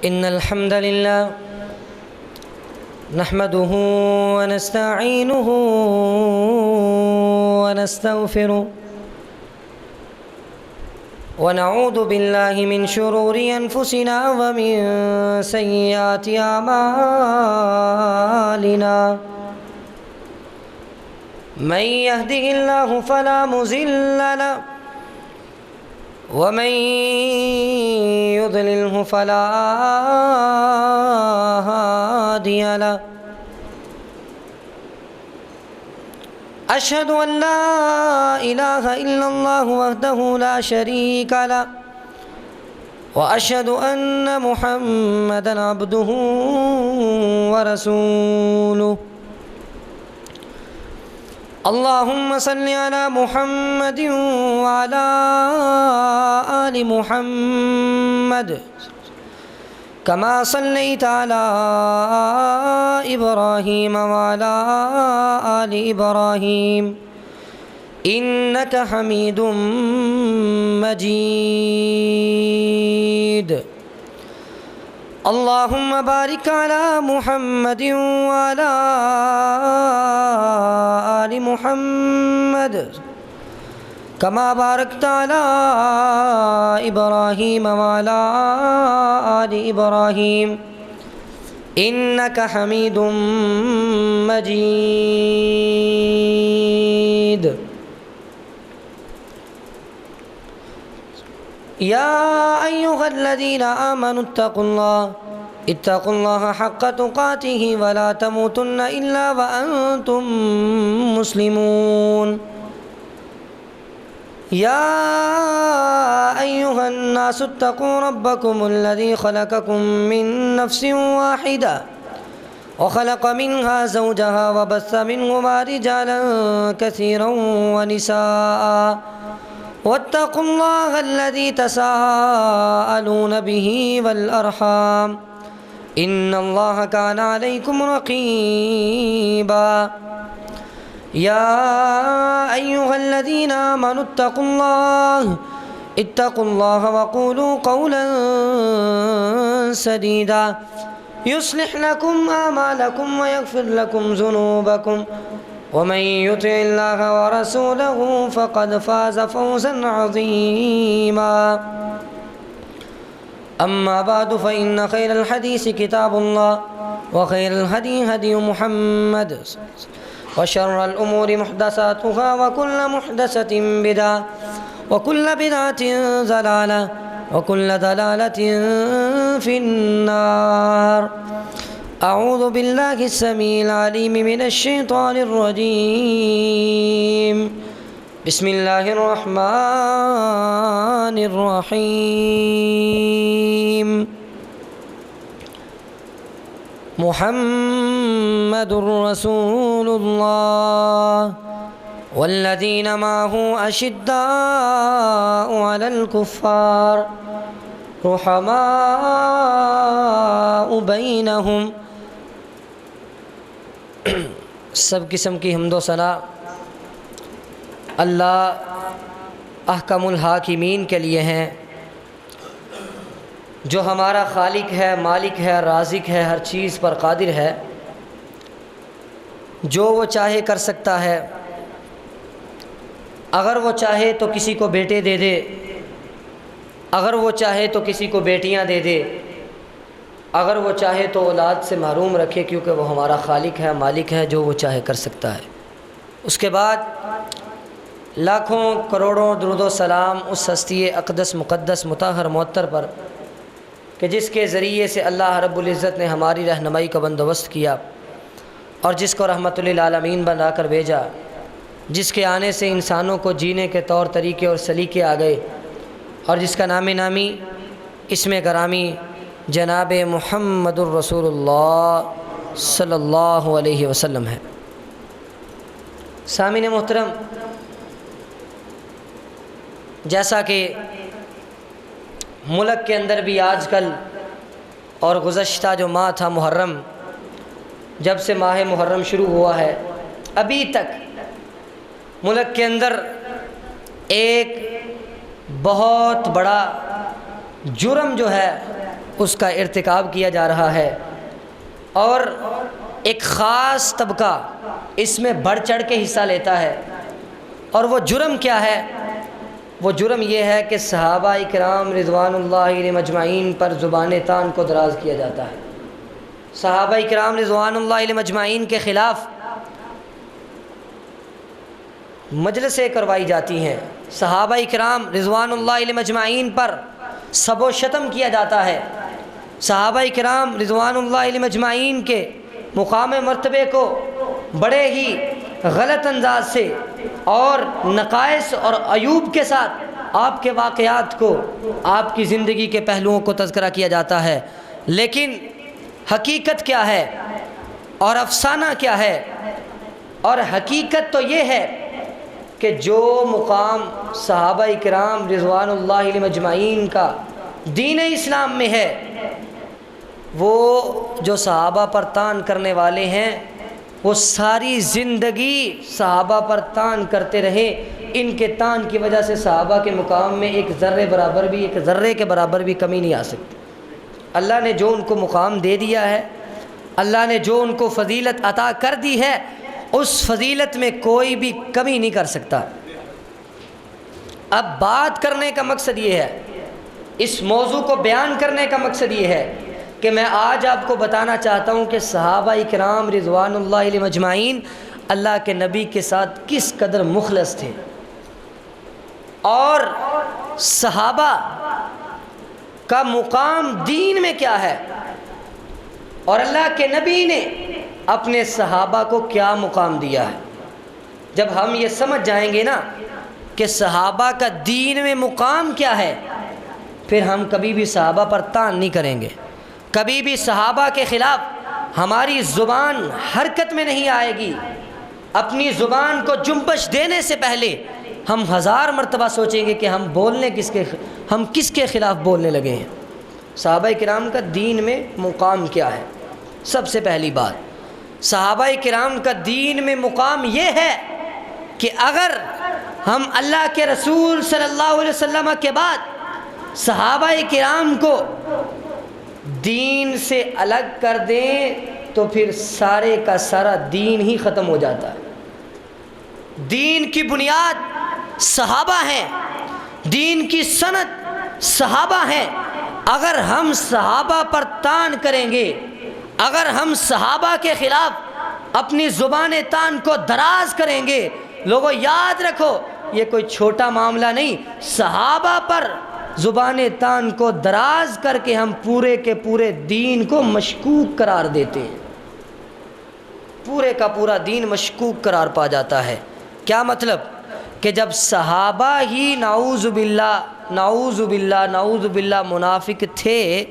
إن الحمد لله نحمده ونستعينه ونستغفره ونعوذ بالله من شرور أنفسنا ومن سيئات أعمالنا من يهده الله فلا مضل له ومن يضلله فلا هادي له أشهد أن لا إله إلا الله وحده لا شريك له وأشهد أن محمدًا عبده ورسوله اللهم صل على محمد وعلى آل محمد كما صليت على إبراهيم وعلى آل إبراهيم إنك حميد مجيد اللهم بارك على محمد وعلى آل محمد كما باركت على إبراهيم وعلى آل إبراهيم إنك حميد مجيد يا أيها الذين آمنوا اتقوا الله حق تقاته ولا تموتن إلا وأنتم مسلمون يا أيها الناس اتقوا ربكم الذي خلقكم من نفس واحدة وخلق منها زوجها وبث منهما رجالا كثيرا ونساء واتقوا الله الذي تساءلون به والأرحام إن الله كان عليكم رقيبا يا أيها الذين آمنوا اتقوا الله وقولوا قولا سديدا يصلح لكم أعمالكم ويغفر لكم ذنوبكم ومن يطع الله ورسوله فقد فاز فوزا عظيما أما بعد فإن خير الحديث كتاب الله وخير الهدي هدي محمد وشر الأمور محدثاتها وكل محدثة بدعة وكل بدعة ضلالة وكل ضلالة في النار أعوذ بالله السميع العليم من الشيطان الرجيم بسم الله الرحمن الرحيم محمد رسول الله والذين معه أشداء على الكفار رحماء بينهم سب قسم کی حمد و ثنا اللہ احکم الحاکمین کے لیے ہیں، جو ہمارا خالق ہے، مالک ہے، رازق ہے، ہر چیز پر قادر ہے، جو وہ چاہے کر سکتا ہے۔ اگر وہ چاہے تو کسی کو بیٹے دے دے، اگر وہ چاہے تو کسی کو بیٹیاں دے دے، اگر وہ چاہے تو اولاد سے محروم رکھے، کیونکہ وہ ہمارا خالق ہے، مالک ہے، جو وہ چاہے کر سکتا ہے۔ اس کے بعد لاکھوں کروڑوں درود و سلام اس ہستی اقدس مقدس مطہر معطر پر کہ جس کے ذریعے سے اللہ رب العزت نے ہماری رہنمائی کا بندوبست کیا اور جس کو رحمت للعالمین بنا کر بھیجا، جس کے آنے سے انسانوں کو جینے کے طور طریقے اور سلیقے آ گئے، اور جس کا نامی اسم گرامی جناب محمد الرسول اللہ صلی اللہ علیہ وسلم ہے۔ سامعین محترم، جیسا کہ ملک کے اندر بھی آج کل اور گزشتہ جو ماہ تھا محرم، جب سے ماہ محرم شروع ہوا ہے ابھی تک ملک کے اندر ایک بہت بڑا جرم جو ہے اس کا ارتکاب کیا جا رہا ہے، اور ایک خاص طبقہ اس میں بڑھ چڑھ کے حصہ لیتا ہے۔ اور وہ جرم کیا ہے؟ وہ جرم یہ ہے کہ صحابہ کرام رضوان اللہ علیہم اجمعین پر زبان تان کو دراز کیا جاتا ہے۔ صحابہ کرام رضوان اللہ علیہم اجمعین کے خلاف مجلسیں کروائی جاتی ہیں، صحابہ کرام رضوان اللہ علیہم اجمعین پر سب و شتم کیا جاتا ہے، صحابہ کرام رضوان اللہ علیہم اجمعین کے مقام مرتبے کو بڑے ہی غلط انداز سے اور نقائص اور عیوب کے ساتھ آپ کے واقعات کو، آپ کی زندگی کے پہلوؤں کو تذکرہ کیا جاتا ہے۔ لیکن حقیقت کیا ہے اور افسانہ کیا ہے؟ اور حقیقت تو یہ ہے کہ جو مقام صحابہ کرام رضوان اللہ علیہم اجمعین کا دین اسلام میں ہے، وہ جو صحابہ پر طعن کرنے والے ہیں وہ ساری زندگی صحابہ پر طعن کرتے رہے، ان کے طعن کی وجہ سے صحابہ کے مقام میں ایک ذرے کے برابر بھی کمی نہیں آ سکتی۔ اللہ نے جو ان کو مقام دے دیا ہے، اللہ نے جو ان کو فضیلت عطا کر دی ہے، اس فضیلت میں کوئی بھی کمی نہیں کر سکتا۔ اب بات کرنے کا مقصد یہ ہے، اس موضوع کو بیان کرنے کا مقصد یہ ہے کہ میں آج آپ کو بتانا چاہتا ہوں کہ صحابہ کرام رضوان اللہ علیہم اجمعین اللہ کے نبی کے ساتھ کس قدر مخلص تھے، اور صحابہ کا مقام دین میں کیا ہے، اور اللہ کے نبی نے اپنے صحابہ کو کیا مقام دیا ہے۔ جب ہم یہ سمجھ جائیں گے نا کہ صحابہ کا دین میں مقام کیا ہے، پھر ہم کبھی بھی صحابہ پر طعن نہیں کریں گے، کبھی بھی صحابہ کے خلاف ہماری زبان حرکت میں نہیں آئے گی۔ اپنی زبان کو جنبش دینے سے پہلے ہم 1000 مرتبہ سوچیں گے کہ ہم کس کے خلاف بولنے لگے ہیں۔ صحابہ کرام کا دین میں مقام کیا ہے؟ سب سے پہلی بات، صحابہ کرام کا دین میں مقام یہ ہے کہ اگر ہم اللہ کے رسول صلی اللہ علیہ وسلم کے بعد صحابہ کرام کو دین سے الگ کر دیں تو پھر سارے کا سارا دین ہی ختم ہو جاتا ہے۔ دین کی بنیاد صحابہ ہیں، دین کی سند صحابہ ہیں۔ اگر ہم صحابہ پر طعن کریں گے، اگر ہم صحابہ کے خلاف اپنی زبان طعن کو دراز کریں گے، لوگوں یاد رکھو یہ کوئی چھوٹا معاملہ نہیں، صحابہ پر زبان طعن کو دراز کر کے ہم پورے کے پورے دین کو مشکوک قرار دیتے ہیں، پورے کا پورا دین مشکوک قرار پا جاتا ہے۔ کیا مطلب؟ کہ جب صحابہ ہی نعوذ باللہ منافق تھے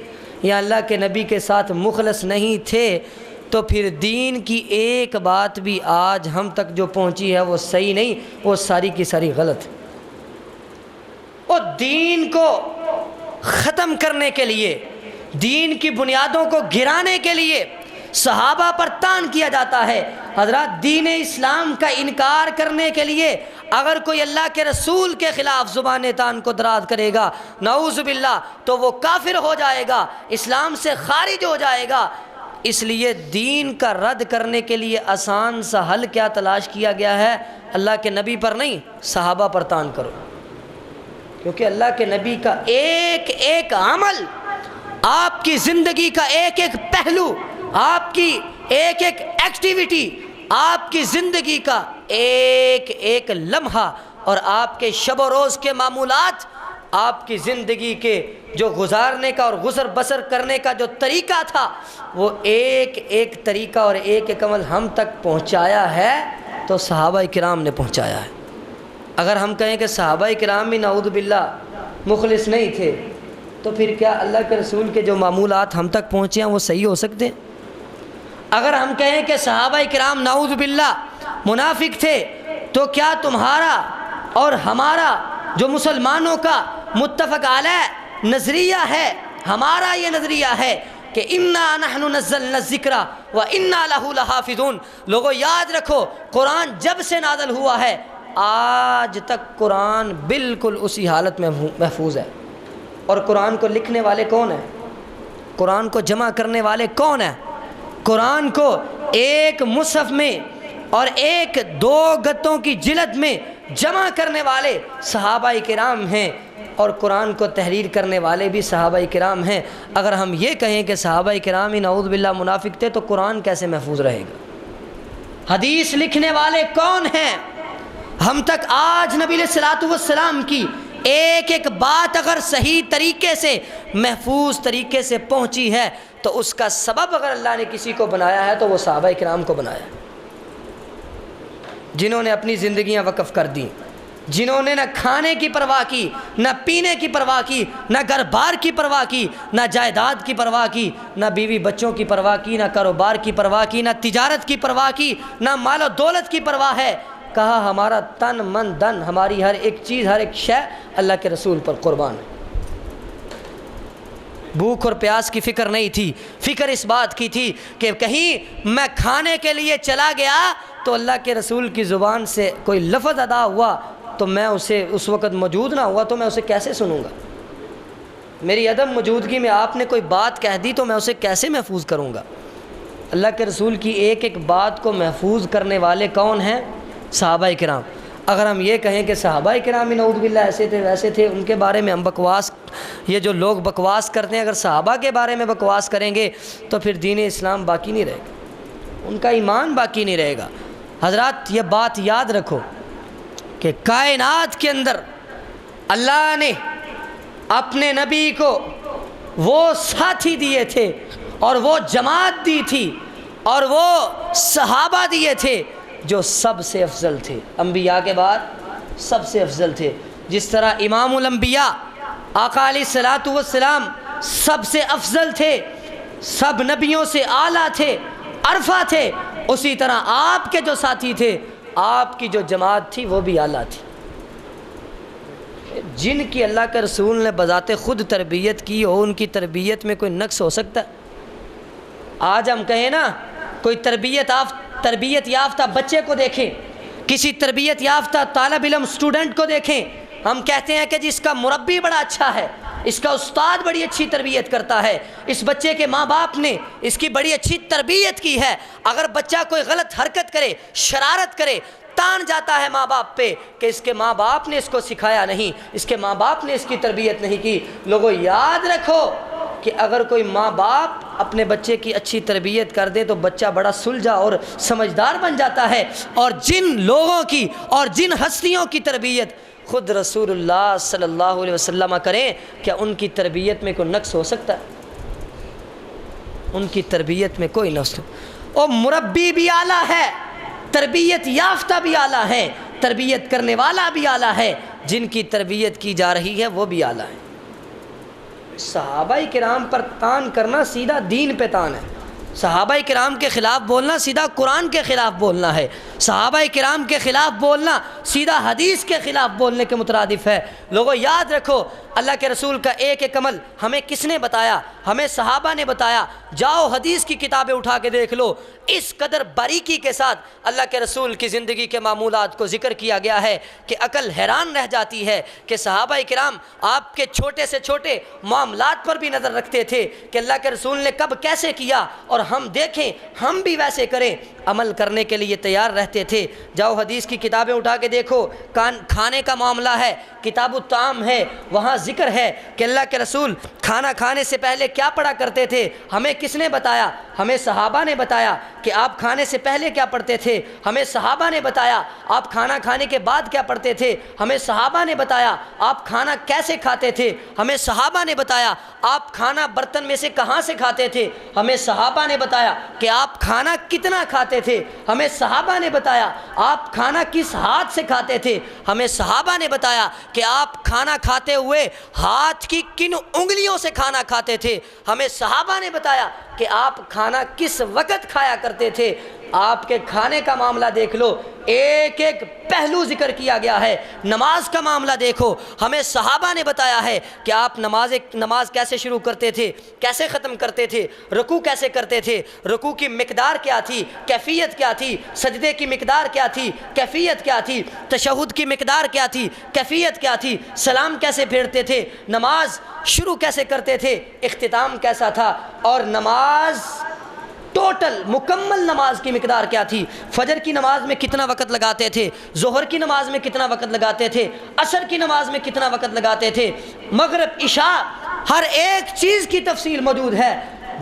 یا اللہ کے نبی کے ساتھ مخلص نہیں تھے، تو پھر دین کی ایک بات بھی آج ہم تک جو پہنچی ہے وہ صحیح نہیں، وہ ساری کی ساری غلط ہے۔ اور دین کو ختم کرنے کے لیے، دین کی بنیادوں کو گرانے کے لیے صحابہ پر طعن کیا جاتا ہے۔ حضرات، دین اسلام کا انکار کرنے کے لیے اگر کوئی اللہ کے رسول کے خلاف زبان طعن کو دراز کرے گا، نعوذ باللہ، تو وہ کافر ہو جائے گا، اسلام سے خارج ہو جائے گا۔ اس لیے دین کا رد کرنے کے لیے آسان سا حل کیا تلاش کیا گیا ہے؟ اللہ کے نبی پر نہیں، صحابہ پر طعن کرو، کیونکہ اللہ کے نبی کا ایک ایک عمل، آپ کی زندگی کا ایک ایک پہلو، آپ کی ایک ایک ایکٹیویٹی، آپ کی زندگی کا ایک ایک لمحہ اور آپ کے شب و روز کے معمولات، آپ کی زندگی کے جو گزارنے کا اور گزر بسر کرنے کا جو طریقہ تھا، وہ ایک ایک طریقہ اور ایک ایک عمل ہم تک پہنچایا ہے تو صحابہ کرام نے پہنچایا ہے۔ اگر ہم کہیں کہ صحابہ کرام بھی نعوذ باللہ مخلص نہیں تھے، تو پھر کیا اللہ کے رسول کے جو معمولات ہم تک پہنچے ہیں وہ صحیح ہو سکتے ہیں؟ اگر ہم کہیں کہ صحابہ کرام نعوذ باللہ منافق تھے، تو کیا تمہارا اور ہمارا جو مسلمانوں کا متفق علیہ نظریہ ہے، ہمارا یہ نظریہ ہے کہ انا نحن نزلنا الذکر و انا لہ لحافظون۔ لوگوں یاد رکھو، قرآن جب سے نازل ہوا ہے آج تک قرآن بالکل اسی حالت میں محفوظ ہے۔ اور قرآن کو لکھنے والے کون ہیں؟ قرآن کو جمع کرنے والے کون ہیں؟ قرآن کو ایک مصحف میں اور ایک دو گتوں کی جلد میں جمع کرنے والے صحابہ کرام ہیں، اور قرآن کو تحریر کرنے والے بھی صحابہ کرام ہیں۔ اگر ہم یہ کہیں کہ صحابہ کرام ہی نعوذ باللہ منافق تھے تو قرآن کیسے محفوظ رہے گا؟ حدیث لکھنے والے کون ہیں؟ ہم تک آج نبی علیہ الصلوۃ والسلام کی ایک ایک بات اگر صحیح طریقے سے محفوظ طریقے سے پہنچی ہے تو اس کا سبب اگر اللہ نے کسی کو بنایا ہے تو وہ صحابہ کرام کو بنایا ہے، جنہوں نے اپنی زندگیاں وقف کر دیں، جنہوں نے نہ کھانے کی پرواہ کی، نہ پینے کی پرواہ کی، نہ گھر بار کی پرواہ کی، نہ جائیداد کی پرواہ کی، نہ بیوی بچوں کی پرواہ کی، نہ کاروبار کی پرواہ کی، نہ تجارت کی پرواہ کی، نہ مال و دولت کی پرواہ ہے۔ کہا ہمارا تن من دن، ہماری ہر ایک چیز، ہر ایک شے اللہ کے رسول پر قربان ہے۔ بھوک اور پیاس کی فکر نہیں تھی، فکر اس بات کی تھی کہ کہیں میں کھانے کے لیے چلا گیا تو اللہ کے رسول کی زبان سے کوئی لفظ ادا ہوا تو میں اسے اس وقت موجود نہ ہوا تو میں اسے کیسے سنوں گا؟ میری عدم موجودگی میں آپ نے کوئی بات کہہ دی تو میں اسے کیسے محفوظ کروں گا؟ اللہ کے رسول کی ایک ایک بات کو محفوظ کرنے والے کون ہیں؟ صحابہ کرام۔ اگر ہم یہ کہیں کہ صحابہ کرام نعوذ باللہ ایسے تھے ویسے تھے، ان کے بارے میں ہم بکواس، یہ جو لوگ بکواس کرتے ہیں، اگر صحابہ کے بارے میں بکواس کریں گے تو پھر دین اسلام باقی نہیں رہے گا، ان کا ایمان باقی نہیں رہے گا۔ حضرات یہ بات یاد رکھو کہ کائنات کے اندر اللہ نے اپنے نبی کو وہ ساتھی دیے تھے اور وہ جماعت دی تھی اور وہ صحابہ دیے تھے جو سب سے افضل تھے، انبیاء کے بعد سب سے افضل تھے۔ جس طرح امام الانبیاء آقا علیہ الصلوۃ والسلام سب سے افضل تھے، سب نبیوں سے اعلیٰ تھے، عرفہ تھے، اسی طرح آپ کے جو ساتھی تھے، آپ کی جو جماعت تھی وہ بھی اعلیٰ تھی۔ جن کی اللہ کے رسول نے بذات خود تربیت کی ہو، ان کی تربیت میں کوئی نقص ہو سکتا ہے؟ آج ہم کہیں نا کوئی تربیت یافتہ بچے کو دیکھیں، کسی تربیت یافتہ طالب علم اسٹوڈنٹ کو دیکھیں، ہم کہتے ہیں کہ جس کا مربی بڑا اچھا ہے، اس کا استاد بڑی اچھی تربیت کرتا ہے، اس بچے کے ماں باپ نے اس کی بڑی اچھی تربیت کی ہے۔ اگر بچہ کوئی غلط حرکت کرے، شرارت کرے، تان جاتا ہے ماں باپ پہ کہ اس کے ماں باپ نے اس کو سکھایا نہیں، اس کے ماں باپ نے اس کی تربیت نہیں کی۔ لوگوں یاد رکھو کہ اگر کوئی ماں باپ اپنے بچے کی اچھی تربیت کر دے تو بچہ بڑا سلجھا اور سمجھدار بن جاتا ہے، اور جن لوگوں کی اور جن ہستیوں کی تربیت خود رسول اللہ صلی اللہ علیہ وسلم کریں، کیا ان کی تربیت میں کوئی نقص ہو سکتا ہے؟ ان کی تربیت میں کوئی نقص ہو، اور مربی بھی اعلیٰ ہے، تربیت یافتہ بھی اعلیٰ ہے، تربیت کرنے والا بھی اعلیٰ ہے، جن کی تربیت کی جا رہی ہے وہ بھی اعلیٰ ہے۔ صحابہ کرام پر تان کرنا سیدھا دین پہ تان ہے، صحابہ کرام کے خلاف بولنا سیدھا قرآن کے خلاف بولنا ہے، صحابہ کرام کے خلاف بولنا سیدھا حدیث کے خلاف بولنے کے مترادف ہے۔ لوگوں یاد رکھو اللہ کے رسول کا ایک ایک عمل ہمیں کس نے بتایا؟ ہمیں صحابہ نے بتایا۔ جاؤ حدیث کی کتابیں اٹھا کے دیکھ لو، اس قدر باریکی کے ساتھ اللہ کے رسول کی زندگی کے معمولات کو ذکر کیا گیا ہے کہ عقل حیران رہ جاتی ہے کہ صحابہ کرام آپ کے چھوٹے سے چھوٹے معاملات پر بھی نظر رکھتے تھے کہ اللہ کے رسول نے کب کیسے کیا، اور ہم دیکھیں ہم بھی ویسے کریں، عمل کرنے کے لیے تیار رہتے تھے۔ جاؤ حدیث کی کتابیں اٹھا کے دیکھو، کھانے کا معاملہ ہے، کتاب الطعام ہے، وہاں ذکر ہے کہ اللہ کے رسول کھانا کھانے سے پہلے کیا پڑھا کرتے تھے۔ ہمیں کس نے بتایا؟ ہمیں صحابہ نے بتایا کہ آپ کھانے سے پہلے کیا پڑھتے تھے۔ ہمیں صحابہ نے بتایا آپ کھانا کھانے کے بعد کیا پڑھتے تھے۔ ہمیں صحابہ نے بتایا آپ کھانا کیسے کھاتے تھے۔ ہمیں صحابہ نے بتایا آپ کھانا برتن میں سے کہاں سے کھاتے تھے۔ ہمیں صحابہ نے بتایا کہ آپ کھانا کتنا کھاتے تھے۔ ہمیں صحابہ نے بتایا آپ کھانا کس ہاتھ سے کھاتے تھے۔ ہمیں صحابہ نے بتایا کہ آپ کھانا کھاتے ہوئے ہاتھ کی کن انگلیوں سے کھانا کھاتے تھے۔ ہمیں صحابہ نے بتایا کہ آپ کھانا کس وقت کھایا کرتے تھے۔ آپ کے کھانے کا معاملہ دیکھ لو، ایک ایک پہلو ذکر کیا گیا ہے۔ نماز کا معاملہ دیکھو، ہمیں صحابہ نے بتایا ہے کہ آپ نماز کیسے شروع کرتے تھے، کیسے ختم کرتے تھے، رکوع کیسے کرتے تھے، رکوع کی مقدار کیا تھی، کیفیت کیا تھی، سجدے کی مقدار کیا تھی، کیفیت کیا تھی، تشہد کی مقدار کیا تھی، کیفیت کیا تھی، سلام کیسے پھیرتے تھے، نماز شروع کیسے کرتے تھے، اختتام کیسا تھا، اور نماز ٹوٹل مکمل نماز کی مقدار کیا تھی، فجر کی نماز میں کتنا وقت لگاتے تھے، ظہر کی نماز میں کتنا وقت لگاتے تھے، عصر کی نماز میں کتنا وقت لگاتے تھے، مغرب، عشاء، ہر ایک چیز کی تفصیل موجود ہے۔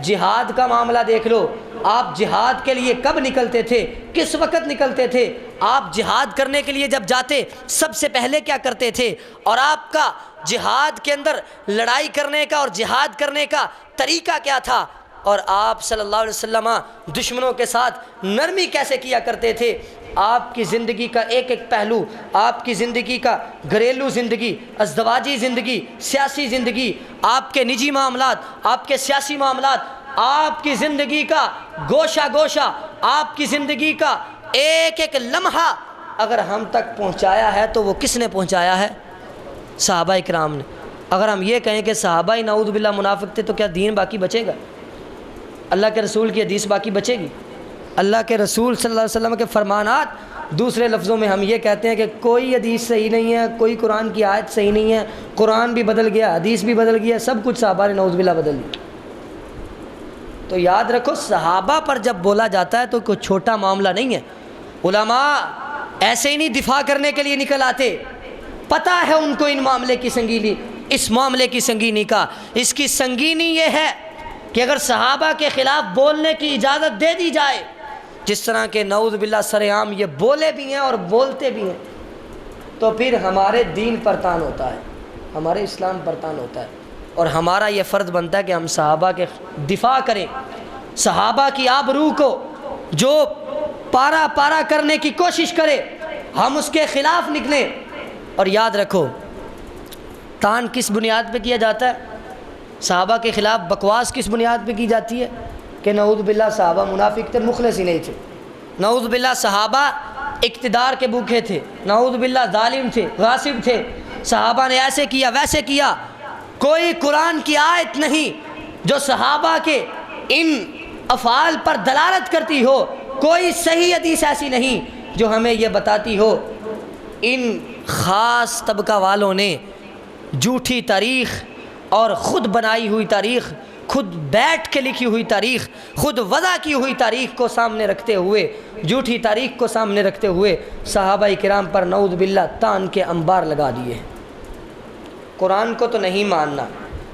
جہاد کا معاملہ دیکھ لو، آپ جہاد کے لیے کب نکلتے تھے، کس وقت نکلتے تھے، آپ جہاد کرنے کے لیے جب جاتے سب سے پہلے کیا کرتے تھے، اور آپ کا جہاد کے اندر لڑائی کرنے کا اور جہاد کرنے کا طریقہ کیا تھا، اور آپ صلی اللہ علیہ وسلم دشمنوں کے ساتھ نرمی کیسے کیا کرتے تھے۔ آپ کی زندگی کا ایک ایک پہلو، آپ کی زندگی کا گھریلو زندگی، ازدواجی زندگی، سیاسی زندگی، آپ کے نجی معاملات، آپ کے سیاسی معاملات، آپ کی زندگی کا گوشہ گوشہ، آپ کی زندگی کا ایک ایک لمحہ اگر ہم تک پہنچایا ہے تو وہ کس نے پہنچایا ہے؟ صحابہ اکرام نے۔ اگر ہم یہ کہیں کہ صحابہ ہی نعوذ باللہ منافق تھے تو کیا دین باقی بچے گا؟ اللہ کے رسول کی حدیث باقی بچے گی؟ اللہ کے رسول صلی اللہ علیہ وسلم کے فرمانات، دوسرے لفظوں میں ہم یہ کہتے ہیں کہ کوئی حدیث صحیح نہیں ہے، کوئی قرآن کی آیت صحیح نہیں ہے، قرآن بھی بدل گیا، حدیث بھی بدل گیا، سب کچھ صحابہ نے نعوذ باللہ بدل دیا۔ تو یاد رکھو، صحابہ پر جب بولا جاتا ہے تو کوئی چھوٹا معاملہ نہیں ہے۔ علماء ایسے ہی نہیں دفاع کرنے کے لیے نکل آتے، پتہ ہے ان کو ان معاملے کی سنگینی، اس معاملے کی سنگینی کا۔ اس کی سنگینی یہ ہے کہ اگر صحابہ کے خلاف بولنے کی اجازت دے دی جائے، جس طرح کہ نعوذ باللہ سرعام یہ بولے بھی ہیں اور بولتے بھی ہیں، تو پھر ہمارے دین پر تان ہوتا ہے، ہمارے اسلام پر تان ہوتا ہے، اور ہمارا یہ فرض بنتا ہے کہ ہم صحابہ کے دفاع کریں، صحابہ کی آبرو کو جو پارا پارا کرنے کی کوشش کرے ہم اس کے خلاف نکلیں۔ اور یاد رکھو، تان کس بنیاد پہ کیا جاتا ہے؟ صحابہ کے خلاف بکواس کس بنیاد پہ کی جاتی ہے؟ کہ نعوذ باللہ صحابہ منافق تھے، مخلص ہی نہیں تھے، نعوذ باللہ صحابہ اقتدار کے بھوکے تھے، نعوذ باللہ ظالم تھے، غاصب تھے، صحابہ نے ایسے کیا ویسے کیا۔ کوئی قرآن کی آیت نہیں جو صحابہ کے ان افعال پر دلالت کرتی ہو، کوئی صحیح حدیث ایسی نہیں جو ہمیں یہ بتاتی ہو ان خاص طبقہ والوں نے جھوٹی تاریخ اور خود بنائی ہوئی تاریخ، خود بیٹھ کے لکھی ہوئی تاریخ، خود وضع کی ہوئی تاریخ کو سامنے رکھتے ہوئے، جھوٹی تاریخ کو سامنے رکھتے ہوئے صحابہ کرام پر نعوذ باللہ تان کے انبار لگا دیے۔ قرآن کو تو نہیں ماننا،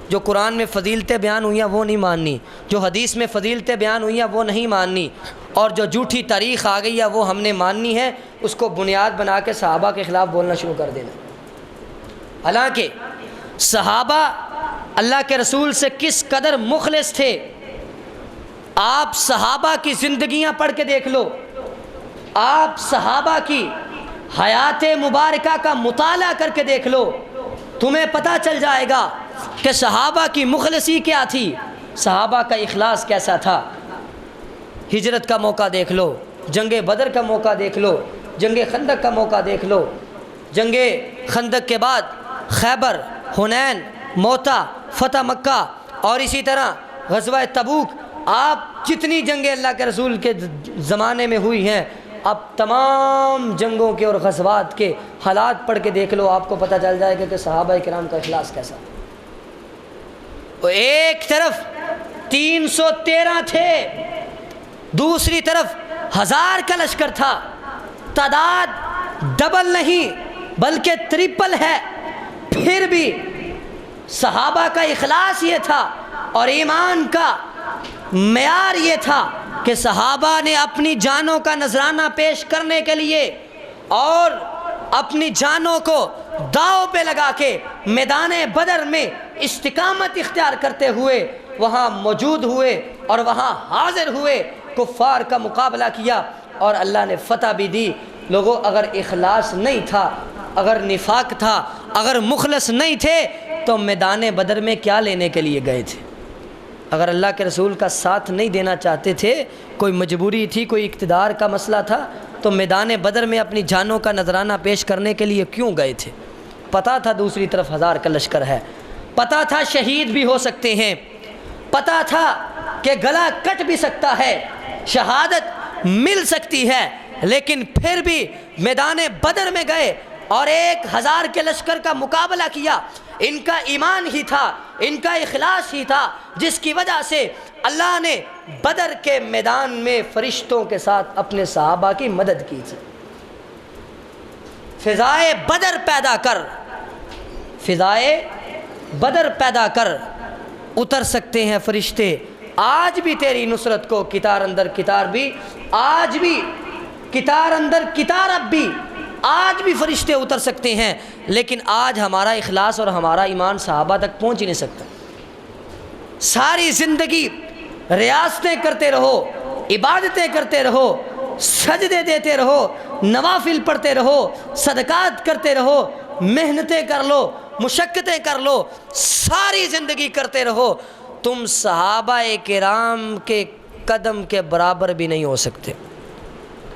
جو قرآن میں فضیلتیں بیان ہوئی ہیں وہ نہیں ماننی، جو حدیث میں فضیلتیں بیان ہوئی ہیں وہ نہیں ماننی، اور جو جھوٹی تاریخ آ گئی ہے وہ ہم نے ماننی ہے، اس کو بنیاد بنا کے صحابہ کے خلاف بولنا شروع کر دینا۔ حالانکہ صحابہ اللہ کے رسول سے کس قدر مخلص تھے، آپ صحابہ کی زندگیاں پڑھ کے دیکھ لو، آپ صحابہ کی حیات مبارکہ کا مطالعہ کر کے دیکھ لو، تمہیں پتہ چل جائے گا کہ صحابہ کی مخلصی کیا تھی، صحابہ کا اخلاص کیسا تھا۔ ہجرت کا موقع دیکھ لو، جنگ بدر کا موقع دیکھ لو، جنگ خندق کا موقع دیکھ لو، جنگ خندق کے بعد خیبر، حنین، موتا، فتح مکہ، اور اسی طرح غزوہ تبوک، آپ جتنی جنگیں اللہ کے رسول کے زمانے میں ہوئی ہیں، اب تمام جنگوں کے اور غزوات کے حالات پڑھ کے دیکھ لو، آپ کو پتہ چل جائے گا کہ صحابہ کرام کا اخلاص کیسا۔ وہ ایک طرف 313 تھے، دوسری طرف 1000 کا لشکر تھا، تعداد ڈبل نہیں بلکہ ٹرپل ہے، پھر بھی صحابہ کا اخلاص یہ تھا اور ایمان کا معیار یہ تھا کہ صحابہ نے اپنی جانوں کا نذرانہ پیش کرنے کے لیے اور اپنی جانوں کو داؤ پہ لگا کے میدان بدر میں استقامت اختیار کرتے ہوئے وہاں موجود ہوئے اور وہاں حاضر ہوئے، کفار کا مقابلہ کیا اور اللہ نے فتح بھی دی۔ لوگوں، اگر اخلاص نہیں تھا، اگر نفاق تھا، اگر مخلص نہیں تھے تو میدان بدر میں کیا لینے کے لیے گئے تھے؟ اگر اللہ کے رسول کا ساتھ نہیں دینا چاہتے تھے، کوئی مجبوری تھی، کوئی اقتدار کا مسئلہ تھا، تو میدان بدر میں اپنی جانوں کا نذرانہ پیش کرنے کے لیے کیوں گئے تھے؟ پتہ تھا دوسری طرف 1000 کا لشکر ہے، پتہ تھا شہید بھی ہو سکتے ہیں، پتہ تھا کہ گلا کٹ بھی سکتا ہے، شہادت مل سکتی ہے، لیکن پھر بھی میدان بدر میں گئے اور 1000 کے لشکر کا مقابلہ کیا۔ ان کا ایمان ہی تھا، ان کا اخلاص ہی تھا، جس کی وجہ سے اللہ نے بدر کے میدان میں فرشتوں کے ساتھ اپنے صحابہ کی مدد کی تھی۔ فضائے بدر پیدا کر، فضائے بدر پیدا کر، اتر سکتے ہیں فرشتے۔ آج بھی تیری نصرت کو کتار اندر کتار بھی، آج بھی کتار اندر کتار اب بھی، آج بھی فرشتے اتر سکتے ہیں، لیکن آج ہمارا اخلاص اور ہمارا ایمان صحابہ تک پہنچ ہی نہیں سکتا۔ ساری زندگی ریاستیں کرتے رہو، عبادتیں کرتے رہو، سجدے دیتے رہو، نوافل پڑھتے رہو، صدقات کرتے رہو، محنتیں کر لو، مشقتیں کر لو، ساری زندگی کرتے رہو، تم صحابہ کرام کے قدم کے برابر بھی نہیں ہو سکتے۔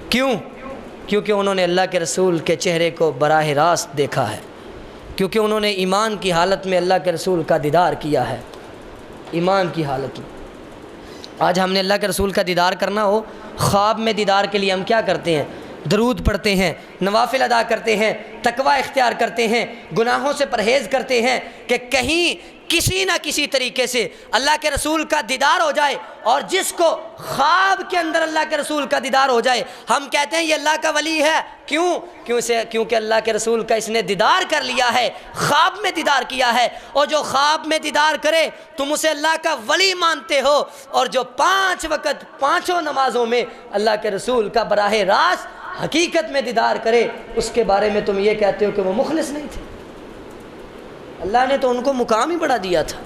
کیوں؟ کیونکہ انہوں نے اللہ کے رسول کے چہرے کو براہ راست دیکھا ہے، کیونکہ انہوں نے ایمان کی حالت میں اللہ کے رسول کا دیدار کیا ہے، ایمان کی حالت میں۔ آج ہم نے اللہ کے رسول کا دیدار کرنا ہو، خواب میں دیدار کے لیے ہم کیا کرتے ہیں؟ درود پڑھتے ہیں، نوافل ادا کرتے ہیں، تقوی اختیار کرتے ہیں، گناہوں سے پرہیز کرتے ہیں کہ کہیں کسی نہ کسی طریقے سے اللہ کے رسول کا دیدار ہو جائے۔ اور جس کو خواب کے اندر اللہ کے رسول کا دیدار ہو جائے، ہم کہتے ہیں یہ اللہ کا ولی ہے۔ کیونکہ اللہ کے رسول کا اس نے دیدار کر لیا ہے، خواب میں دیدار کیا ہے، اور جو خواب میں دیدار کرے تم اسے اللہ کا ولی مانتے ہو، اور جو 5 وقت 5 نمازوں میں اللہ کے رسول کا براہ راست حقیقت میں دیدار کرے، اس کے بارے میں تم یہ کہتے ہو کہ وہ مخلص نہیں تھے۔ اللہ نے تو ان کو مقام ہی بڑھا دیا تھا۔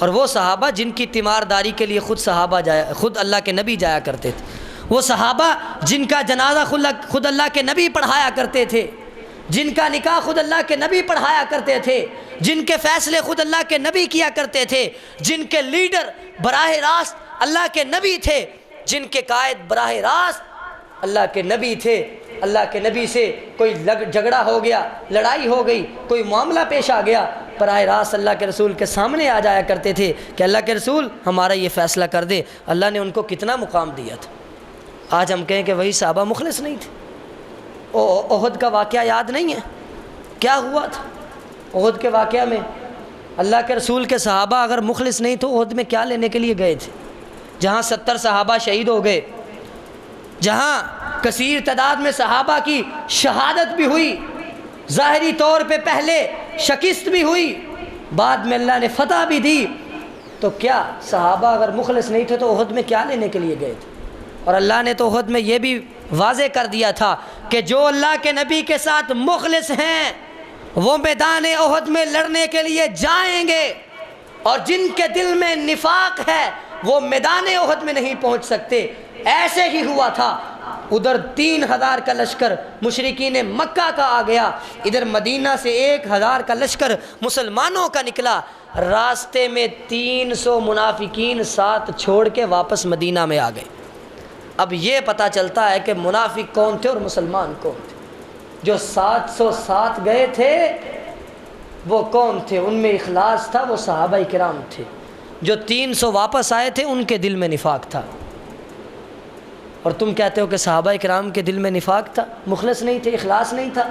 اور وہ صحابہ جن کی تیمارداری کے لیے خود اللہ کے نبی جایا کرتے تھے، وہ صحابہ جن کا جنازہ خود اللہ کے نبی پڑھایا کرتے تھے، جن کا نکاح خود اللہ کے نبی پڑھایا کرتے تھے، جن کے فیصلے خود اللہ کے نبی کیا کرتے تھے، جن کے لیڈر براہ راست اللہ کے نبی تھے، جن کے قائد براہ راست اللہ کے نبی تھے۔ اللہ کے نبی سے کوئی جھگڑا ہو گیا، لڑائی ہو گئی، کوئی معاملہ پیش آ گیا، براہ راست اللہ کے رسول کے سامنے آ جایا کرتے تھے کہ اللہ کے رسول ہمارا یہ فیصلہ کر دے۔ اللہ نے ان کو کتنا مقام دیا تھا۔ آج ہم کہیں کہ وہی صحابہ مخلص نہیں تھے۔ احد کا واقعہ یاد نہیں ہے؟ کیا ہوا تھا احد کے واقعہ میں؟ اللہ کے رسول کے صحابہ اگر مخلص نہیں تو احد میں کیا لینے کے لیے گئے تھے؟ جہاں 70 صحابہ شہید ہو گئے، جہاں کثیر تعداد میں صحابہ کی شہادت بھی ہوئی، ظاہری طور پہ پہلے شکست بھی ہوئی، بعد میں اللہ نے فتح بھی دی، تو کیا صحابہ اگر مخلص نہیں تھے تو احد میں کیا لینے کے لیے گئے تھے؟ اور اللہ نے تو احد میں یہ بھی واضح کر دیا تھا کہ جو اللہ کے نبی کے ساتھ مخلص ہیں وہ میدان احد میں لڑنے کے لیے جائیں گے، اور جن کے دل میں نفاق ہے وہ میدان احد میں نہیں پہنچ سکتے۔ ایسے ہی ہوا تھا، ادھر 3000 کا لشکر مشرکین مکہ کا آ گیا، ادھر مدینہ سے 1000 کا لشکر مسلمانوں کا نکلا، راستے میں 300 منافقین ساتھ چھوڑ کے واپس مدینہ میں آ گئے۔ اب یہ پتہ چلتا ہے کہ منافق کون تھے اور مسلمان کون تھے۔ جو 707 گئے تھے وہ کون تھے؟ ان میں اخلاص تھا، وہ صحابہ کرام تھے۔ جو 300 واپس آئے تھے ان کے دل میں نفاق تھا، اور تم کہتے ہو کہ صحابہ کرام کے دل میں نفاق تھا، مخلص نہیں تھے، اخلاص نہیں تھا،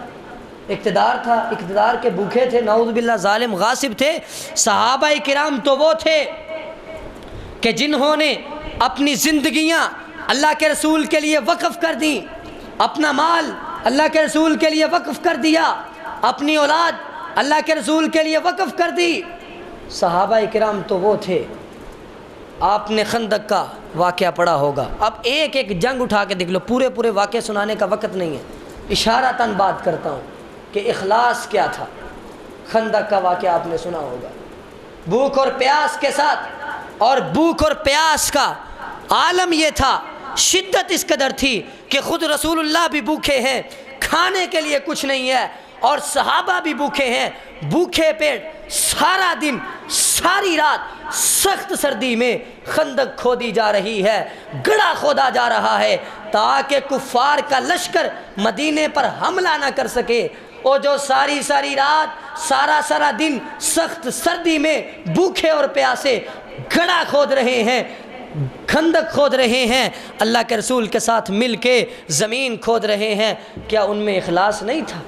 اقتدار تھا، اقتدار کے بھوکے تھے، نعوذ باللہ ظالم غاصب تھے۔ صحابہ کرام تو وہ تھے کہ جنہوں نے اپنی زندگیاں اللہ کے رسول کے لیے وقف کر دیں، اپنا مال اللہ کے رسول کے لیے وقف کر دیا، اپنی اولاد اللہ کے رسول کے لیے وقف کر دی۔ صحابہ کرام تو وہ تھے۔ آپ نے خندق کا واقعہ پڑھا ہوگا، اب ایک ایک جنگ اٹھا کے دیکھ لو، پورے واقعے سنانے کا وقت نہیں ہے، اشارتاً بات کرتا ہوں کہ اخلاص کیا تھا۔ خندق کا واقعہ آپ نے سنا ہوگا، بھوک اور پیاس کے ساتھ، اور بھوک اور پیاس کا عالم یہ تھا، شدت اس قدر تھی کہ خود رسول اللہ بھی بھوکے ہیں، کھانے کے لیے کچھ نہیں ہے، اور صحابہ بھی بھوکے ہیں، بھوکے پیٹ سارا دن ساری رات سخت سردی میں خندق کھودی جا رہی ہے، گڑھا کھودا جا رہا ہے تاکہ کفار کا لشکر مدینے پر حملہ نہ کر سکے۔ اور جو ساری رات سارا دن سخت سردی میں بھوکے اور پیاسے گڑھا کھود رہے ہیں، خندق کھود رہے ہیں، اللہ کے رسول کے ساتھ مل کے زمین کھود رہے ہیں، کیا ان میں اخلاص نہیں تھا؟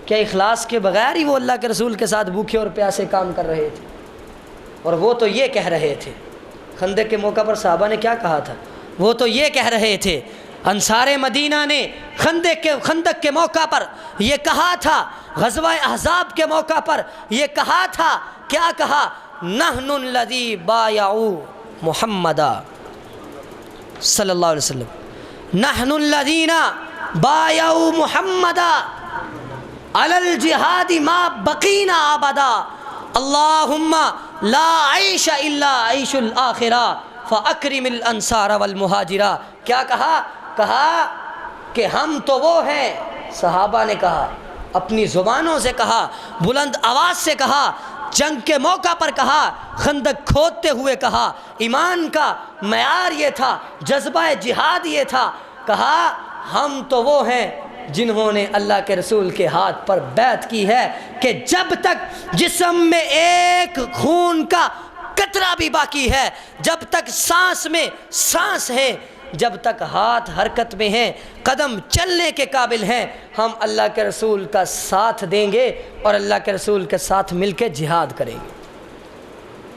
کیا اخلاص کے بغیر ہی وہ اللہ کے رسول کے ساتھ بھوکے اور پیاسے کام کر رہے تھے؟ اور وہ تو یہ کہہ رہے تھے، خندق کے موقع پر صحابہ نے کیا کہا تھا؟ وہ تو یہ کہہ رہے تھے، انصار مدینہ نے خندق کے موقع پر یہ کہا تھا، غزوہ احزاب کے موقع پر یہ کہا تھا، کیا کہا؟ نحن الذی بایعوا محمدا صلی اللہ علیہ وسلم، نحن الذین بایعوا محمدا علی الجہاد ما بقینا ابدا، اللہم لا عیش الا عیش الاخرہ فاکرم الانصار والمہاجرہ۔ کیا کہا؟ کہا کہ ہم تو وہ ہیں، صحابہ نے کہا، اپنی زبانوں سے کہا، بلند آواز سے کہا، جنگ کے موقع پر کہا، خندق کھودتے ہوئے کہا، ایمان کا معیار یہ تھا، جذبہ جہاد یہ تھا، کہا ہم تو وہ ہیں جنہوں نے اللہ کے رسول کے ہاتھ پر بیعت کی ہے کہ جب تک جسم میں ایک خون کا قطرہ بھی باقی ہے، جب تک سانس میں سانس ہے، جب تک ہاتھ حرکت میں ہیں، قدم چلنے کے قابل ہیں، ہم اللہ کے رسول کا ساتھ دیں گے اور اللہ کے رسول کے ساتھ مل کے جہاد کریں گے۔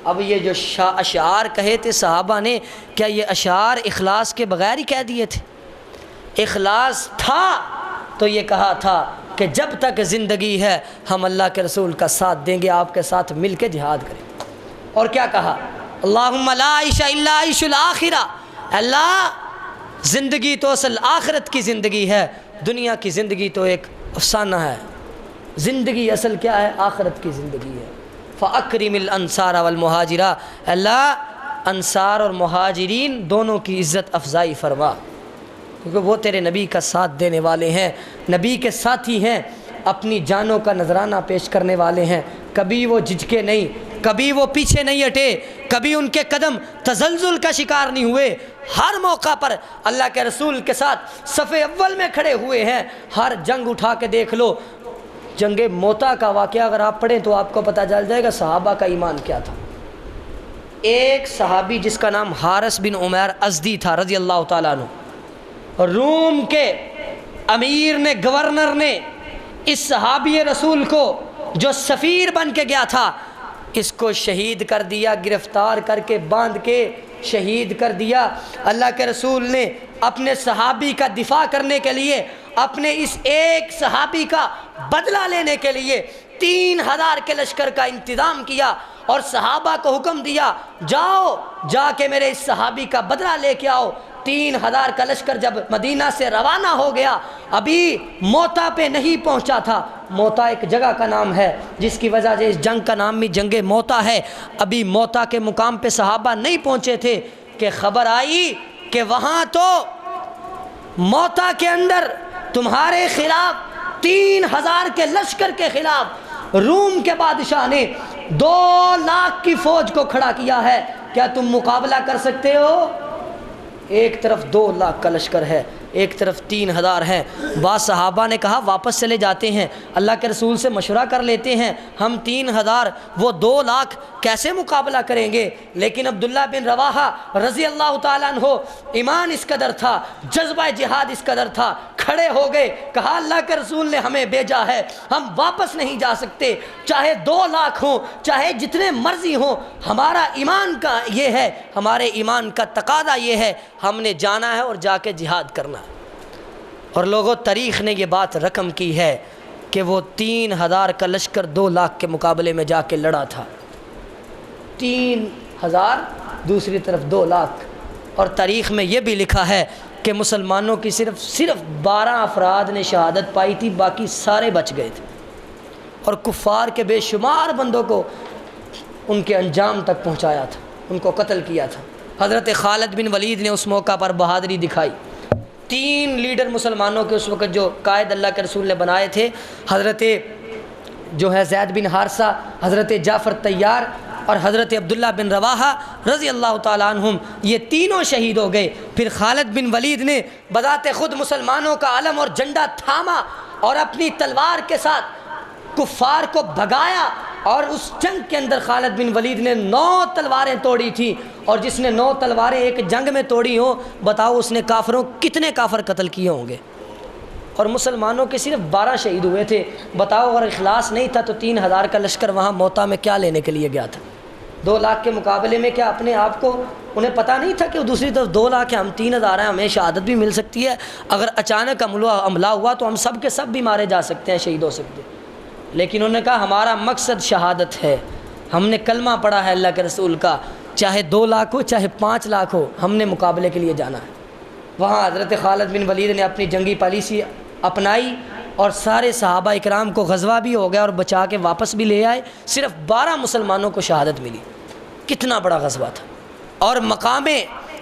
اب یہ جو اشعار کہے تھے صحابہ نے، کیا یہ اشعار اخلاص کے بغیر ہی کہہ دیے تھے؟ اخلاص تھا تو یہ کہا تھا کہ جب تک زندگی ہے ہم اللہ کے رسول کا ساتھ دیں گے، آپ کے ساتھ مل کے جہاد کریں گے۔ اور کیا کہا؟ اللہم لا عیش الا عیش الاخرہ، اللہ زندگی تو اصل آخرت کی زندگی ہے، دنیا کی زندگی تو ایک افسانہ ہے، زندگی اصل کیا ہے؟ آخرت کی زندگی ہے۔ فاکرم الانصار والمہاجرہ، اللہ انصار اور مہاجرین دونوں کی عزت افزائی فرما، کیونکہ وہ تیرے نبی کا ساتھ دینے والے ہیں، نبی کے ساتھی ہیں، اپنی جانوں کا نذرانہ پیش کرنے والے ہیں، کبھی وہ جھجکے نہیں، کبھی وہ پیچھے نہیں ہٹے، کبھی ان کے قدم تزلزل کا شکار نہیں ہوئے، ہر موقع پر اللہ کے رسول کے ساتھ صف اول میں کھڑے ہوئے ہیں۔ ہر جنگ اٹھا کے دیکھ لو، جنگ موتا کا واقعہ اگر آپ پڑھیں تو آپ کو پتہ چل جائے گا صحابہ کا ایمان کیا تھا۔ ایک صحابی جس کا نام حارث بن عمیر ازدی تھا رضی اللہ تعالیٰ عنہ، روم کے امیر نے، گورنر نے اس صحابی رسول کو جو سفیر بن کے گیا تھا، اس کو شہید کر دیا، گرفتار کر کے باندھ کے شہید کر دیا۔ اللہ کے رسول نے اپنے صحابی کا دفاع کرنے کے لیے، اپنے اس ایک صحابی کا بدلہ لینے کے لیے 3000 کے لشکر کا انتظام کیا اور صحابہ کو حکم دیا، جاؤ جا کے میرے اس صحابی کا بدلہ لے کے آؤ۔ 3000 کا لشکر جب مدینہ سے روانہ ہو گیا، ابھی موتا پہ نہیں پہنچا تھا، موتا ایک جگہ کا نام ہے جس کی وجہ سے اس جنگ کا نام بھی جنگ موتا ہے، ابھی موتا کے مقام پہ صحابہ نہیں پہنچے تھے کہ خبر آئی کہ وہاں تو موتا کے اندر تمہارے خلاف 3000 کے لشکر کے خلاف روم کے بادشاہ نے 2 لاکھ کی فوج کو کھڑا کیا ہے، کیا تم مقابلہ کر سکتے ہو؟ ایک طرف 2 لاکھ کا لشکر ہے، ایک طرف 3000 ہیں۔ بعض صحابہ نے کہا واپس چلے جاتے ہیں، اللہ کے رسول سے مشورہ کر لیتے ہیں، ہم 3000 وہ 2 لاکھ کیسے مقابلہ کریں گے؟ لیکن عبداللہ بن رواحہ رضی اللہ تعالیٰ عنہ، ایمان اس قدر تھا، جذبہ جہاد اس قدر تھا، کھڑے ہو گئے، کہا اللہ کے رسول نے ہمیں بھیجا ہے، ہم واپس نہیں جا سکتے، چاہے 2 لاکھ ہوں، چاہے جتنے مرضی ہوں، ہمارا ایمان کا یہ ہے، ہمارے ایمان کا تقاضا یہ ہے، ہم نے جانا ہے اور جا کے جہاد کرنا ہے۔ اور لوگوں، تاریخ نے یہ بات رقم کی ہے کہ وہ 3000 کا لشکر 2 لاکھ کے مقابلے میں جا کے لڑا تھا، 3000 دوسری طرف 2 لاکھ۔ اور تاریخ میں یہ بھی لکھا ہے کہ مسلمانوں کی صرف 12 افراد نے شہادت پائی تھی، باقی سارے بچ گئے تھے، اور کفار کے بے شمار بندوں کو ان کے انجام تک پہنچایا تھا، ان کو قتل کیا تھا۔ حضرت خالد بن ولید نے اس موقع پر بہادری دکھائی۔ 3 لیڈر مسلمانوں کے اس وقت جو قائد اللہ کے رسول نے بنائے تھے، حضرت جو ہے زید بن حارثہ، حضرت جعفر طیار اور حضرت عبداللہ بن رواحہ رضی اللہ تعالیٰ عنہم، یہ تینوں شہید ہو گئے۔ پھر خالد بن ولید نے بذات خود مسلمانوں کا علم اور جھنڈا تھاما اور اپنی تلوار کے ساتھ کفار کو بھگایا، اور اس جنگ کے اندر خالد بن ولید نے 9 تلواریں توڑی تھیں، اور جس نے 9 تلواریں ایک جنگ میں توڑی ہوں، بتاؤ اس نے کتنے کافر قتل کیے ہوں گے؟ اور مسلمانوں کے صرف 12 شہید ہوئے تھے۔ بتاؤ اگر اخلاص نہیں تھا تو 3000 کا لشکر وہاں موتا میں کیا لینے کے لیے گیا تھا؟ 2 لاکھ کے مقابلے میں کیا اپنے آپ کو انہیں پتہ نہیں تھا کہ دوسری طرف 2 لاکھ ہے، ہم 3000 ہیں، ہمیں شہادت بھی مل سکتی ہے، اگر اچانک حملہ ہوا تو ہم سب کے سب بھی مارے جا سکتے ہیں، شہید ہو سکتے ہیں۔ لیکن انہوں نے کہا ہمارا مقصد شہادت ہے، ہم نے کلمہ پڑھا ہے اللہ کے رسول کا، چاہے 2 لاکھ ہو چاہے 5 لاکھ ہو، ہم نے مقابلے کے لیے جانا ہے۔ وہاں حضرت خالد بن ولید نے اپنی جنگی پالیسی اپنائی، اور سارے صحابہ اکرام کو غزوہ بھی ہو گیا اور بچا کے واپس بھی لے آئے، صرف 12 مسلمانوں کو شہادت ملی۔ کتنا بڑا غزوہ تھا۔ اور مقام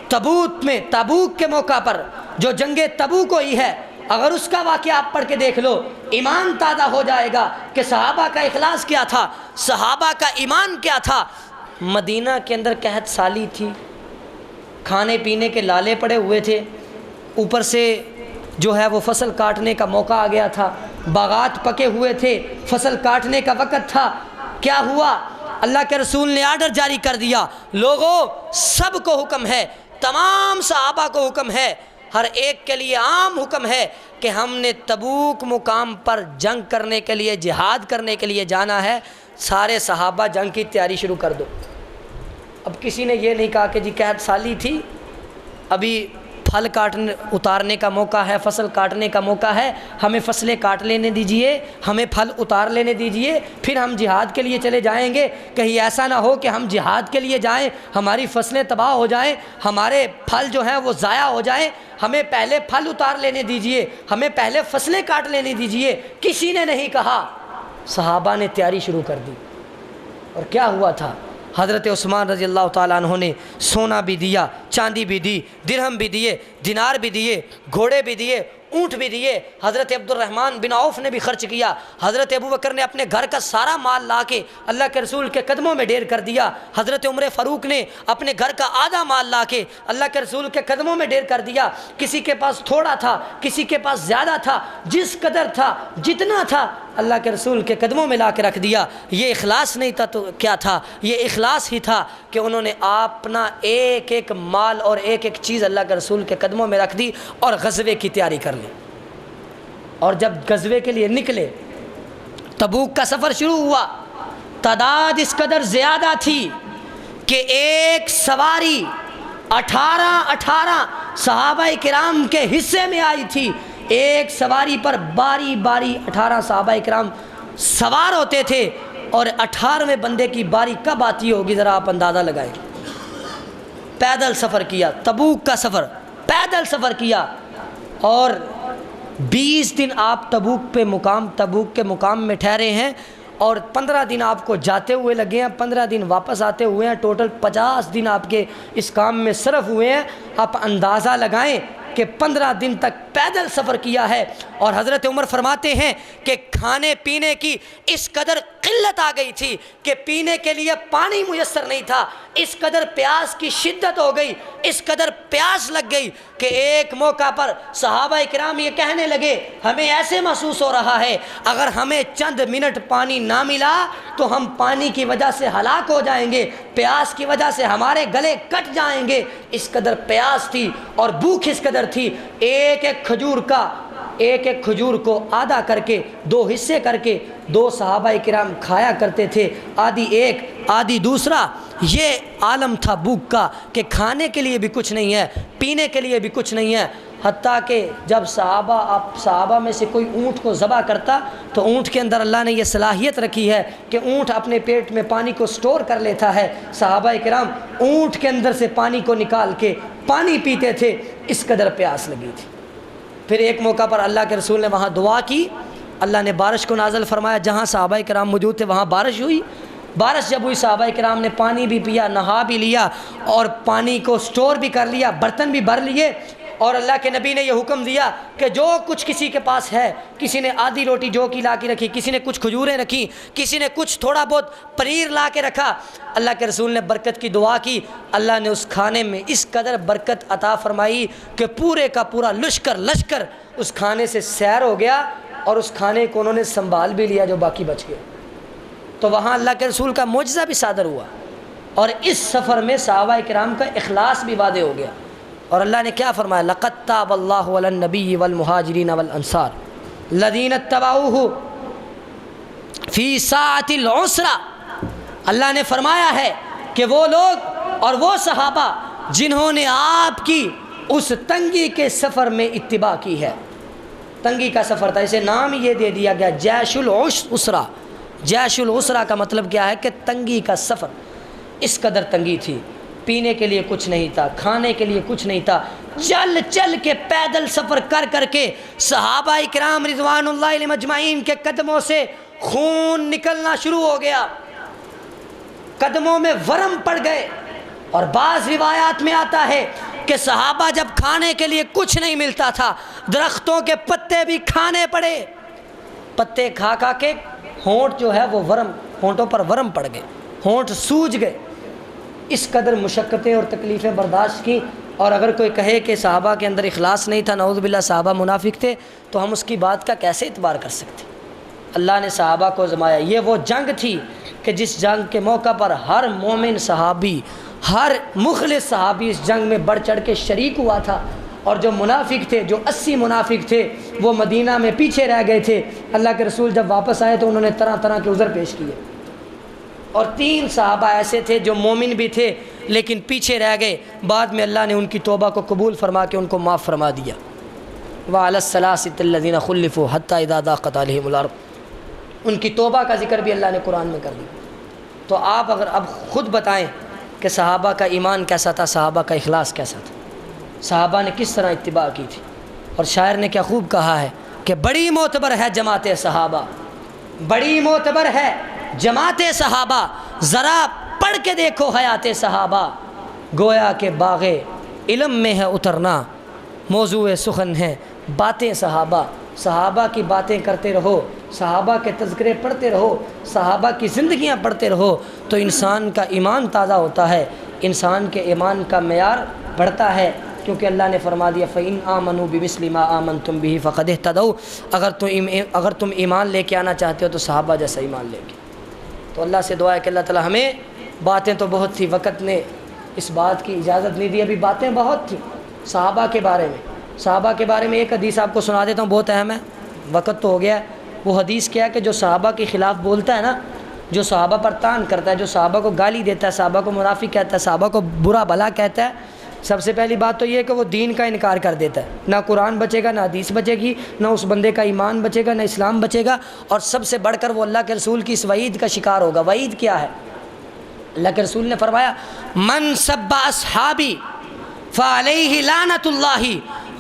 تبوک کے موقع پر، جو جنگ تبوک ہوئی ہے، اگر اس کا واقعہ آپ پڑھ کے دیکھ لو، ایمان تازہ ہو جائے گا کہ صحابہ کا اخلاص کیا تھا، صحابہ کا ایمان کیا تھا۔ مدینہ کے اندر قحط سالی تھی، کھانے پینے کے لالے پڑے ہوئے تھے، اوپر سے جو ہے وہ فصل کاٹنے کا موقع آ گیا تھا، باغات پکے ہوئے تھے، فصل کاٹنے کا وقت تھا۔ کیا ہوا؟ اللہ کے رسول نے آرڈر جاری کر دیا، لوگوں سب کو حکم ہے، تمام صحابہ کو حکم ہے، ہر ایک کے لیے عام حکم ہے کہ ہم نے تبوک مقام پر جنگ کرنے کے لیے، جہاد کرنے کے لیے جانا ہے، سارے صحابہ جنگ کی تیاری شروع کر دو۔ اب کسی نے یہ نہیں کہا کہ جی قحط سالی تھی، ابھی پھل اتارنے کا موقع ہے، فصل کاٹنے کا موقع ہے، ہمیں فصلیں کاٹ لینے دیجئے، ہمیں پھل اتار لینے دیجئے، پھر ہم جہاد کے لیے چلے جائیں گے۔ کہیں ایسا نہ ہو کہ ہم جہاد کے لیے جائیں، ہماری فصلیں تباہ ہو جائیں، ہمارے پھل جو ہیں وہ ضائع ہو جائیں، ہمیں پہلے پھل اتار لینے دیجئے، ہمیں پہلے فصلیں کاٹ لینے دیجئے۔ کسی نے نہیں کہا، صحابہ نے تیاری شروع کر دی۔ اور کیا ہوا تھا؟ حضرت عثمان رضی اللہ تعالیٰ عنہ نے سونا بھی دیا، چاندی بھی دی، درہم بھی دیے، دینار بھی دیے، گھوڑے بھی دیے، اونٹ بھی دیے۔ حضرت عبد الرحمن بن عوف نے بھی خرچ کیا۔ حضرت ابو بکر نے اپنے گھر کا سارا مال لا کے اللہ کے رسول کے قدموں میں ڈھیر کر دیا۔ حضرت عمر فاروق نے اپنے گھر کا آدھا مال لا کے اللہ کے رسول کے قدموں میں ڈھیر کر دیا۔ کسی کے پاس تھوڑا تھا، کسی کے پاس زیادہ تھا، جس قدر تھا، جتنا تھا، اللہ کے رسول کے قدموں میں لا کے رکھ دیا۔ یہ اخلاص نہیں تھا تو کیا تھا؟ یہ اخلاص ہی تھا کہ انہوں نے اپنا ایک ایک مال اور ایک ایک چیز اللہ کے رسول کے قدموں میں رکھ دی اور غزوے کی تیاری کر لی۔ اور جب غزوے کے لیے نکلے، تبوک کا سفر شروع ہوا، تعداد اس قدر زیادہ تھی کہ ایک سواری 18 صحابہ کرام کے حصے میں آئی تھی۔ ایک سواری پر باری باری 18 صحابہ کرام سوار ہوتے تھے، اور 18ویں بندے کی باری کب آتی ہوگی ذرا آپ اندازہ لگائیں۔ پیدل سفر کیا، تبوک کا سفر پیدل سفر کیا، اور 20 دن آپ تبوک کے مقام میں ٹھہرے ہیں، اور 15 دن آپ کو جاتے ہوئے لگے ہیں، 15 دن واپس آتے ہوئے ہیں، ٹوٹل 50 دن آپ کے اس کام میں صرف ہوئے ہیں۔ آپ اندازہ لگائیں کہ 15 دن تک پیدل سفر کیا ہے۔ اور حضرت عمر فرماتے ہیں کہ کھانے پینے کی اس قدر قلت آ گئی تھی کہ پینے کے لیے پانی میسر نہیں تھا، اس قدر پیاس کی شدت ہو گئی، اس قدر پیاس لگ گئی کہ ایک موقع پر صحابہ کرام یہ کہنے لگے، ہمیں ایسے محسوس ہو رہا ہے اگر ہمیں چند منٹ پانی نہ ملا تو ہم پانی کی وجہ سے ہلاک ہو جائیں گے، پیاس کی وجہ سے ہمارے گلے کٹ جائیں گے۔ اس قدر پیاس تھی اور بھوک اس قدر تھی۔ ایک ایک کھجور کو آدھا کر کے 2 حصے کر کے 2 صحابہ کرام کھایا کرتے تھے، آدھی ایک آدھی دوسرا۔ یہ عالم تھا بھوک کا کہ کھانے کے لیے بھی کچھ نہیں ہے، پینے کے لیے بھی کچھ نہیں ہے۔ حتیٰ کہ جب صحابہ میں سے کوئی اونٹ کو ذبح کرتا تو اونٹ کے اندر اللہ نے یہ صلاحیت رکھی ہے کہ اونٹ اپنے پیٹ میں پانی کو سٹور کر لیتا ہے۔ صحابہ کرام اونٹ کے اندر سے پانی کو نکال کے پانی پیتے تھے، اس قدر پیاس لگی تھی۔ پھر ایک موقع پر اللہ کے رسول نے وہاں دعا کی، اللہ نے بارش کو نازل فرمایا، جہاں صحابہ کرام موجود تھے وہاں بارش ہوئی۔ بارش جب ہوئی، صحابہ کرام نے پانی بھی پیا، نہا بھی لیا، اور پانی کو سٹور بھی کر لیا، برتن بھی بھر لیے، اور اللہ کے نبی نے یہ حکم دیا کہ جو کچھ کسی کے پاس ہے، کسی نے آدھی روٹی جو کی لا کے رکھی، کسی نے کچھ کھجوریں رکھی، کسی نے کچھ تھوڑا بہت پنیر لا کے رکھا، اللہ کے رسول نے برکت کی دعا کی، اللہ نے اس کھانے میں اس قدر برکت عطا فرمائی کہ پورے کا پورا لشکر اس کھانے سے سیر ہو گیا، اور اس کھانے کو انہوں نے سنبھال بھی لیا جو باقی بچ گیا۔ تو وہاں اللہ کے رسول کا معجزہ بھی صادر ہوا، اور اس سفر میں صحابہ کرام کا اخلاص بھی واضح ہو گیا۔ اور اللہ نے کیا فرمایا؟ لَقَدْ تَابَ اللَّهُ عَلَى النَّبِيِّ وَالْمُهَاجِرِينَ وَالْأَنصَارِ الَّذِينَ اتَّبَعُوهُ فِي سَاعَةِ الْعُسْرَةِ۔ اللہ نے فرمایا ہے کہ وہ لوگ اور وہ صحابہ جنہوں نے آپ کی اس تنگی کے سفر میں اتباع کی ہے۔ تنگی کا سفر تھا، اسے نام یہ دے دیا گیا جیش العسرہ۔ جیش العسرہ کا مطلب کیا ہے کہ تنگی کا سفر۔ اس قدر تنگی تھی، پینے کے لیے کچھ نہیں تھا، کھانے کے لیے کچھ نہیں تھا، چل کے پیدل سفر کر کے صحابہ کرام رضوان اللہ علیہم اجمعین کے قدموں سے خون نکلنا شروع ہو گیا، قدموں میں ورم پڑ گئے۔ اور بعض روایات میں آتا ہے کہ صحابہ جب کھانے کے لیے کچھ نہیں ملتا تھا، درختوں کے پتے بھی کھانے پڑے، پتے کھا کے ہونٹ جو ہے وہ ہونٹوں پر ورم پڑ گئے، ہونٹ سوج گئے۔ اس قدر مشقتیں اور تکلیفیں برداشت کی۔ اور اگر کوئی کہے کہ صحابہ کے اندر اخلاص نہیں تھا، نعوذ باللہ صحابہ منافق تھے، تو ہم اس کی بات کا کیسے اعتبار کر سکتے؟ اللہ نے صحابہ کو آزمایا۔ یہ وہ جنگ تھی کہ جس جنگ کے موقع پر ہر مومن صحابی، ہر مخلص صحابی اس جنگ میں بڑھ چڑھ کے شریک ہوا تھا، اور جو منافق تھے، جو 80 منافق تھے، وہ مدینہ میں پیچھے رہ گئے تھے۔ اللہ کے رسول جب واپس آئے تو انہوں نے طرح طرح کے عذر پیش کیے، اور 3 صحابہ ایسے تھے جو مومن بھی تھے لیکن پیچھے رہ گئے، بعد میں اللہ نے ان کی توبہ کو قبول فرما کے ان کو معاف فرما دیا۔ وَعَلَى الثَّلَاثَةِ الَّذِينَ خُلِّفُوا حَتَّى إِذَا ضَاقَتْ عَلَيْهِمُ الْأَرْضُ، ان کی توبہ کا ذکر بھی اللہ نے قرآن میں کر دیا۔ تو آپ اگر اب خود بتائیں کہ صحابہ کا ایمان کیسا تھا، صحابہ کا اخلاص کیسا تھا، صحابہ نے کس طرح اتباع کی تھی۔ اور شاعر نے کیا خوب کہا ہے کہ بڑی معتبر ہے جماعت صحابہ، بڑی معتبر ہے جماعت صحابہ، ذرا پڑھ کے دیکھو حیات صحابہ، گویا کہ باغ علم میں ہے اترنا، موضوع سخن ہے باتیں صحابہ۔ صحابہ کی باتیں کرتے رہو، صحابہ کے تذکرے پڑھتے رہو، صحابہ کی زندگیاں پڑھتے رہو، تو انسان کا ایمان تازہ ہوتا ہے، انسان کے ایمان کا معیار بڑھتا ہے، کیونکہ اللہ نے فرما دیا فَإِنْ آمَنُوا بِمِثْلِ مَا آمَنْتُمْ بِهِ فَقَدِ اهْتَدَوْا۔ اگر تم ایمان لے کے آنا چاہتے ہو تو صحابہ جیسا ایمان لے کے۔ تو اللہ سے دعا ہے کہ اللہ تعالی ہمیں، باتیں تو بہت تھی، وقت نے اس بات کی اجازت نہیں دی، ابھی باتیں بہت تھیں صحابہ کے بارے میں۔ صحابہ کے بارے میں ایک حدیث آپ کو سنا دیتا ہوں، بہت اہم ہے، وقت تو ہو گیا ہے۔ وہ حدیث کیا ہے کہ جو صحابہ کے خلاف بولتا ہے نا، جو صحابہ پر طعن کرتا ہے، جو صحابہ کو گالی دیتا ہے، صحابہ کو منافق کہتا ہے، صحابہ کو برا بھلا کہتا ہے، سب سے پہلی بات تو یہ ہے کہ وہ دین کا انکار کر دیتا ہے، نہ قرآن بچے گا، نہ حدیث بچے گی، نہ اس بندے کا ایمان بچے گا، نہ اسلام بچے گا، اور سب سے بڑھ کر وہ اللہ کے رسول کی اس وعید کا شکار ہوگا۔ وعید کیا ہے؟ اللہ کے رسول نے فرمایا من سب اصحابی فعلیہ لعنت اللہ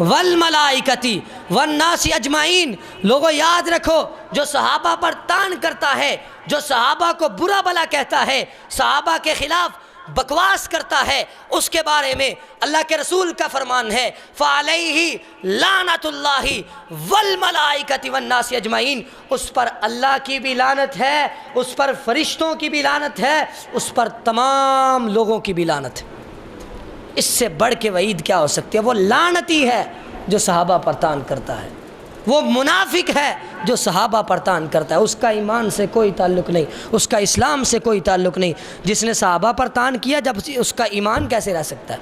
والملائکۃ والناس اجمعین۔ لوگوں یاد رکھو، جو صحابہ پر طعن کرتا ہے، جو صحابہ کو برا بھلا کہتا ہے، صحابہ کے خلاف بکواس کرتا ہے، اس کے بارے میں اللہ کے رسول کا فرمان ہے فعلیہ لعنت اللہ والملائکۃ والناس اجمعین۔ اس پر اللہ کی بھی لعنت ہے، اس پر فرشتوں کی بھی لعنت ہے، اس پر تمام لوگوں کی بھی لعنت ہے۔ اس سے بڑھ کے وعید کیا ہو سکتی ہے؟ وہ لعنتی ہے جو صحابہ پر طعن کرتا ہے، وہ منافق ہے جو صحابہ پر طعن کرتا ہے، اس کا ایمان سے کوئی تعلق نہیں، اس کا اسلام سے کوئی تعلق نہیں۔ جس نے صحابہ پر طعن کیا، جب اس کا ایمان کیسے رہ سکتا ہے،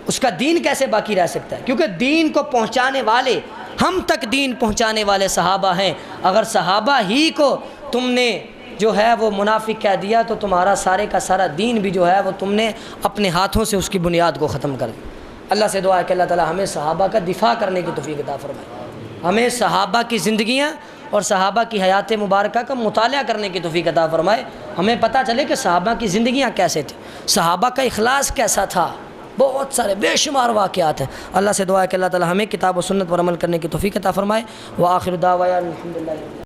اس کا دین کیسے باقی رہ سکتا ہے؟ کیونکہ دین کو پہنچانے والے، ہم تک دین پہنچانے والے صحابہ ہیں۔ اگر صحابہ ہی کو تم نے جو ہے وہ منافق کہہ دیا تو تمہارا سارے کا سارا دین بھی جو ہے وہ تم نے اپنے ہاتھوں سے اس کی بنیاد کو ختم کر دیا۔ اللہ سے دعا ہے کہ اللہ تعالی ہمیں صحابہ کا دفاع کرنے کی توفیق عطا فرمائے، ہمیں صحابہ کی زندگیاں اور صحابہ کی حیات مبارکہ کا مطالعہ کرنے کی توفیق عطا فرمائے، ہمیں پتہ چلے کہ صحابہ کی زندگیاں کیسے تھیں، صحابہ کا اخلاص کیسا تھا۔ بہت سارے بے شمار واقعات ہیں۔ اللہ سے دعا ہے کہ اللہ تعالی ہمیں کتاب و سنت پر عمل کرنے کی توفیق عطا فرمائے۔ وآخر دعوانا الحمدللہ۔